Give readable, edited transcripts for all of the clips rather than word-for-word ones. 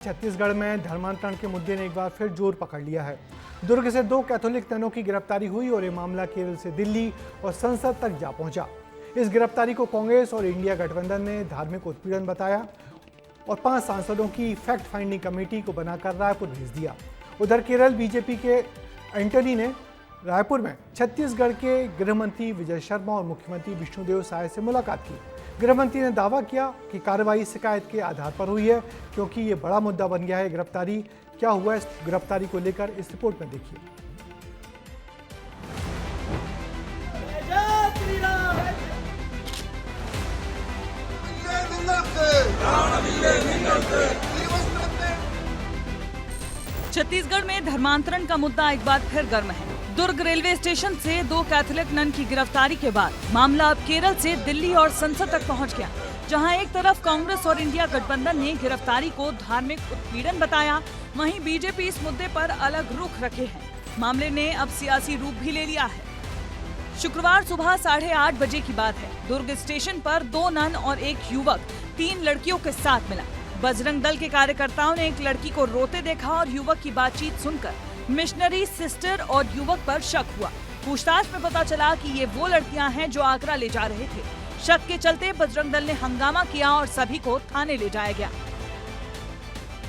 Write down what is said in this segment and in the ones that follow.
छत्तीसगढ़ में धर्मांतरण के मुद्दे ने एक बार फिर जोर पकड़ लिया है। दुर्ग से 2 कैथोलिक ननों की गिरफ्तारी हुई और ये मामला केरल से दिल्ली और संसद तक जा पहुंचा। इस गिरफ्तारी को कांग्रेस और इंडिया गठबंधन ने धार्मिक उत्पीड़न बताया और 5 सांसदों की फैक्ट फाइंडिंग कमेटी को बनाकर रायपुर भेज दिया। उधर केरल बीजेपी के एंटनी ने रायपुर में छत्तीसगढ़ के गृह मंत्री विजय शर्मा और मुख्यमंत्री विष्णुदेव साय से मुलाकात की। गृह मंत्री ने दावा किया कि कार्रवाई शिकायत के आधार पर हुई है, क्योंकि ये बड़ा मुद्दा बन गया है। गिरफ्तारी क्या हुआ इस गिरफ्तारी को लेकर इस रिपोर्ट में देखिए। छत्तीसगढ़ में धर्मांतरण का मुद्दा एक बार फिर गर्म है। दुर्ग रेलवे स्टेशन से 2 कैथोलिक नन की गिरफ्तारी के बाद मामला अब केरल से दिल्ली और संसद तक पहुंच गया, जहां एक तरफ कांग्रेस और इंडिया गठबंधन ने गिरफ्तारी को धार्मिक उत्पीड़न बताया, वहीं बीजेपी इस मुद्दे पर अलग रुख रखे हैं। मामले ने अब सियासी रूप भी ले लिया है। शुक्रवार सुबह 8:30 बजे की बात है। दुर्ग स्टेशन पर 2 नन और एक युवक 3 लड़कियों के साथ मिला। बजरंग दल के कार्यकर्ताओं ने एक लड़की को रोते देखा और युवक की बातचीत सुनकर मिशनरी सिस्टर और युवक पर शक हुआ। पूछताछ में पता चला कि ये वो लड़कियां हैं जो आगरा ले जा रहे थे। शक के चलते बजरंग दल ने हंगामा किया और सभी को थाने ले जाया गया।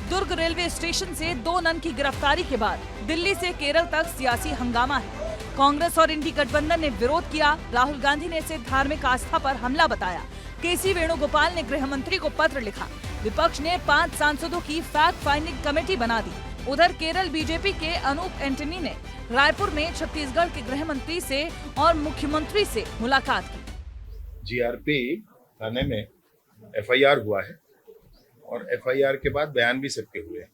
दुर्ग रेलवे स्टेशन से 2 नन की गिरफ्तारी के बाद दिल्ली से केरल तक सियासी हंगामा है। कांग्रेस और इंडी गठबंधन ने विरोध किया। राहुल गांधी ने इसे धार्मिक आस्था पर हमला बताया। केसी वेणुगोपाल ने गृह मंत्री को पत्र लिखा। विपक्ष ने 5 सांसदों की फैक्ट फाइंडिंग कमेटी बना दी। उधर केरल बीजेपी के अनूप एंटनी ने रायपुर में छत्तीसगढ़ के गृह मंत्री से और मुख्यमंत्री से मुलाकात की। जीआरपी थाने में एफआईआर हुआ है और एफआईआर के बाद बयान भी सबके हुए हैं।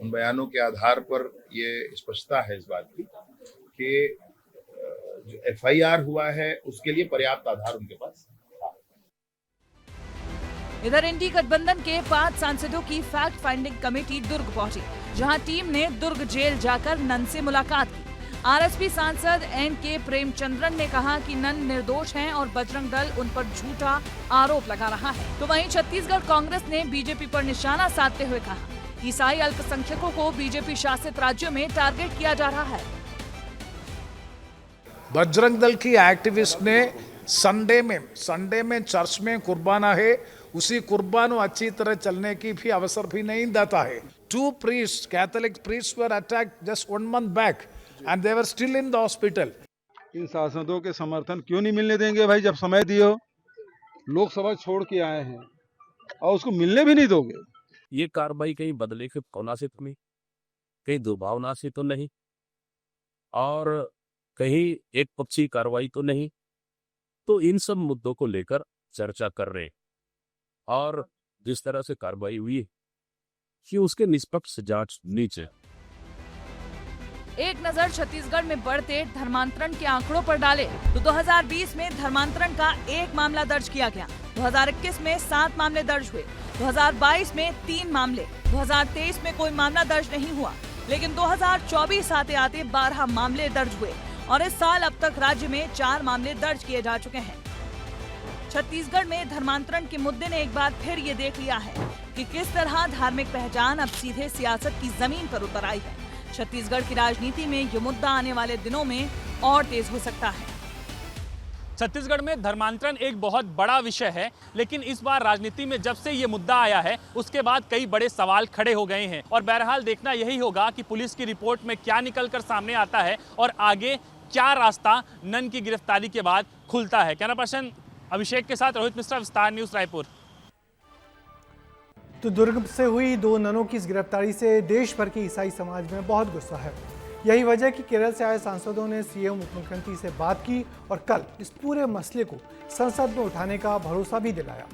उन बयानों के आधार पर ये स्पष्टता है इस बात की कि जो एफआईआर हुआ है उसके लिए पर्याप्त आधार उनके पास। इधर इंडी गठबंधन के 5 सांसदों की फैक्ट फाइंडिंग कमेटी दुर्ग पहुंची, जहां टीम ने दुर्ग जेल जाकर नन से मुलाकात की। आरएसपी सांसद एन.के. प्रेमचंद्रन ने कहा कि नन निर्दोष हैं और बजरंग दल उन पर झूठा आरोप लगा रहा है। तो वहीं छत्तीसगढ़ कांग्रेस ने बीजेपी पर निशाना साधते हुए कहा, ईसाई अल्पसंख्यकों को बीजेपी शासित राज्यों में टारगेट किया जा रहा है। बजरंग दल की एक्टिविस्ट ने संडे में चर्च में कुर्बाना है, उसी कुर्बान अच्छी तरह चलने की भी अवसर भी नहीं देता है। 2 priests, Catholic priests were attacked just 1 month back and they were still in the hospital. इन सांसदों के समर्थन क्यों नहीं मिलने देंगे भाई? जब समय दियो, लोकसभा छोड़ के आए हैं और उसको मिलने भी नहीं दोगे। ये कार्रवाई कहीं बदले के भावना से तो नहीं, कहीं दुर्भावना से तो नहीं, और कहीं एक पक्षी कार्रवाई तो नहीं। तो इन सब मुद्दों को लेकर चर्चा कर रहे हैं और जिस तरह से कार्रवाई हुई कि उसके निष्पक्ष जांच होनी चाहिए। एक नजर छत्तीसगढ़ में बढ़ते धर्मांतरण के आंकड़ों पर डाले तो 2020 में धर्मांतरण का 1 मामला दर्ज किया गया। 2021 में 7 मामले दर्ज हुए। 2022 में 3 मामले। 2023 में कोई मामला दर्ज नहीं हुआ, लेकिन 2024 आते आते 12 मामले दर्ज हुए और इस साल अब तक राज्य में 4 मामले दर्ज किए जा चुके हैं। छत्तीसगढ़ में धर्मांतरण के मुद्दे ने एक बार फिर ये देख लिया है कि किस तरह धार्मिक पहचान अब सीधे सियासत की जमीन पर उतर आई है। छत्तीसगढ़ की राजनीति में ये मुद्दा आने वाले दिनों में और तेज हो सकता है। छत्तीसगढ़ में धर्मांतरण एक बहुत बड़ा विषय है, लेकिन इस बार राजनीति में जब से ये मुद्दा आया है उसके बाद कई बड़े सवाल खड़े हो गए हैं और बहरहाल देखना यही होगा कि पुलिस की रिपोर्ट में क्या निकलकर सामने आता है और आगे क्या रास्ता नन की गिरफ्तारी के बाद खुलता है। कैमरा पर्सन अभिषेक के साथ रोहित मिश्रा, विस्तार न्यूज, रायपुर। तो दुर्ग से हुई 2 ननों की इस गिरफ्तारी से देश भर के ईसाई समाज में बहुत गुस्सा है। यही वजह कि केरल से आए सांसदों ने सीएम मुख्यमंत्री से बात की और कल इस पूरे मसले को संसद में उठाने का भरोसा भी दिलाया।